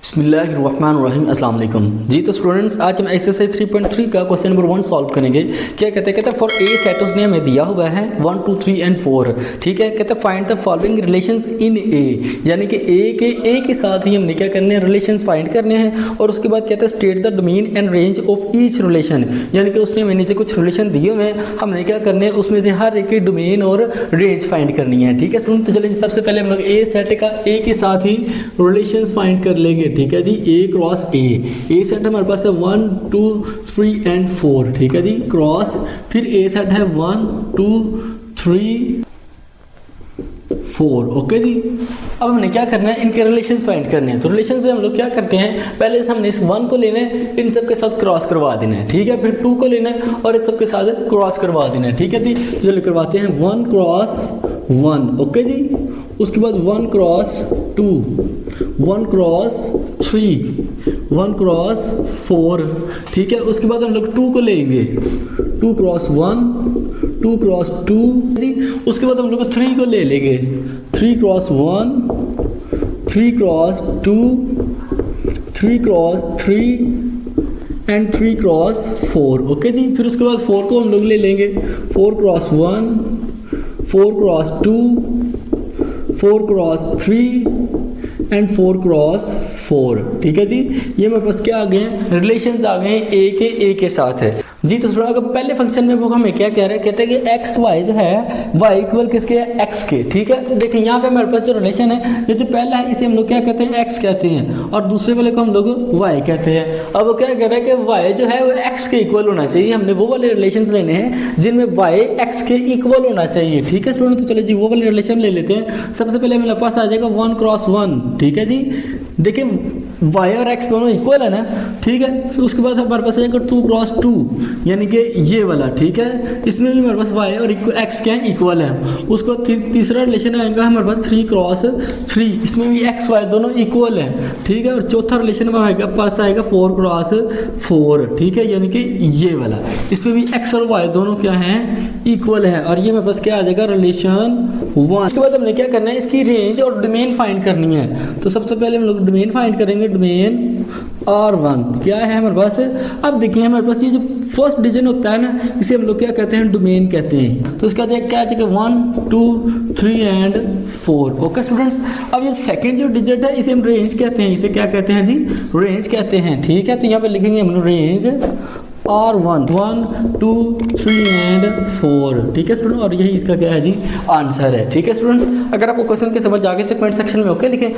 बिस्मिल्लाहिर्रहमानिर्रहीम अस्सलाम वालेकुम जी। तो स्टूडेंट्स, आज हम एक्सरसाइज 3.3 का क्वेश्चन नंबर 1 सॉल्व करेंगे। क्या कहते हैं फॉर ए सेट उसने हमें दिया हुआ है 1 2 3 एंड 4। ठीक है, कहते हैं find the following relations in A, यानी कि ए के साथ ही हमने क्या करने हैं, रिलेशंस फाइंड करने हैं। और उसके बाद कहते हैं state the domain and range of each relation, यानी कि उसने हमें नीचे कुछ रिलेशन दिए हुए हैं, हमने क्या करने हैं उसमें से हर एक की डोमेन और रेंज फाइंड करनी है। ठीक है स्टूडेंट, तो चलिए सबसे पहले हम लोग ए सेट का ए के साथ ही रिलेशंस फाइंड कर लेंगे। ठीक है जी, ए क्रॉस ए सेट हमारे पास है 1 2 3 एंड 4। ठीक है जी, क्रॉस फिर ए सेट है 1 2 3 4। ओके जी, अब हमने क्या करना है, इनके रिलेशंस फाइंड करने हैं। तो रिलेशंस में हम लोग क्या करते हैं, पहले से हमने इस 1 को लेना है, इन सब के साथ क्रॉस करवा देना है। ठीक है, फिर 2 को लेना है और इस सब के साथ क्रॉस करवा देना है। ठीक है जी, चलिए करवाते हैं 1 क्रॉस 1। ओके जी, उसके बाद 1 क्रॉस 2, 1 क्रॉस 3, 1 क्रॉस 4। ठीक है, उसके बाद हम लोग 2 को लेंगे, 2 क्रॉस 1, 2 क्रॉस 2 जी। उसके बाद हम लोग 3 को ले लेंगे, 3 cross 1, 3 cross 2, 3 cross 3 and 3 cross 4। Okay जी, फिर उसके बाद 4 को हम लोग ले लेंगे, 4 cross 1, 4 cross 2, 4 cross 3 and 4 cross 4। ठीक है जी, ये मेरे पास क्या आ गए हैं, रिलेशंस आ गए हैं ए के साथ है जी। तो थोड़ा अगर पहले फंक्शन में वो हमें क्या कह रहे हैं, कहते हैं कि एक्स वाई जो है वाई इक्वल किसके है, एक्स के। ठीक है, देखिए यहाँ पे हमारे पास जो रिलेशन है, ये जो पहला है इसे हम लोग क्या कहते हैं, एक्स कहते हैं, और दूसरे वाले को हम लोग वाई कहते हैं। अब वो क्या कह रहा है कि वाई जो है वो एक्स के इक्वल होना चाहिए। हमने वो वाले रिलेशन लेने हैं जिनमें वाई एक्स के इक्वल होना चाहिए। ठीक है स्टूडेंट, तो चलो जी वो वाले रिलेशन ले लेते हैं। सबसे पहले मेरे पास आ जाएगा 1 क्रॉस 1। ठीक है जी, देखिए वाई और एक्स दोनों इक्वल है ना। ठीक है, तो उसके बाद हमारे पास आएगा 2 क्रॉस 2, यानी कि ये वाला। ठीक है, इसमें भी हमारे पास वाई और एक्स क्या है, इक्वल है। उसको तीसरा रिलेशन आएगा हमारे पास 3 क्रॉस 3, इसमें भी एक्स वाई दोनों इक्वल है। ठीक है, और चौथा रिलेशन हमारे पास आएगा 4 क्रॉस 4। ठीक है, यानी कि ये वाला, इसमें भी एक्स और वाई दोनों क्या हैं, इक्वल है। और ये मेरे पास क्या आ जाएगा, रिलेशन 1। उसके बाद हमने क्या करना है, इसकी रेंज और डोमेन फाइंड करनी है। तो सबसे पहले हम लोग डोमेन फाइंड करेंगे। डोमेन R1 क्या है हमारे पास। अब देखिए हमारे पास ये जो फर्स्ट डिवीजन होता है ना, इसे हम लोग क्या कहते हैं, डोमेन कहते हैं। तो उसका क्या है 1 2 3 एंड 4। ओके स्टूडेंट्स, अब ये सेकंड जो डिजिट है इसे हम रेंज कहते हैं। इसे क्या कहते हैं जी, रेंज कहते हैं। ठीक है, तो यहाँ पे लिखेंगे हम लोग रेंज R1 1 2 3 एंड 4। ठीक है स्टूडेंट, और यही इसका क्या है जी, आंसर है। ठीक है स्टूडेंट्स, अगर आपको क्वेश्चन की समझ आ गई तो कमेंट सेक्शन में ओके लिखें।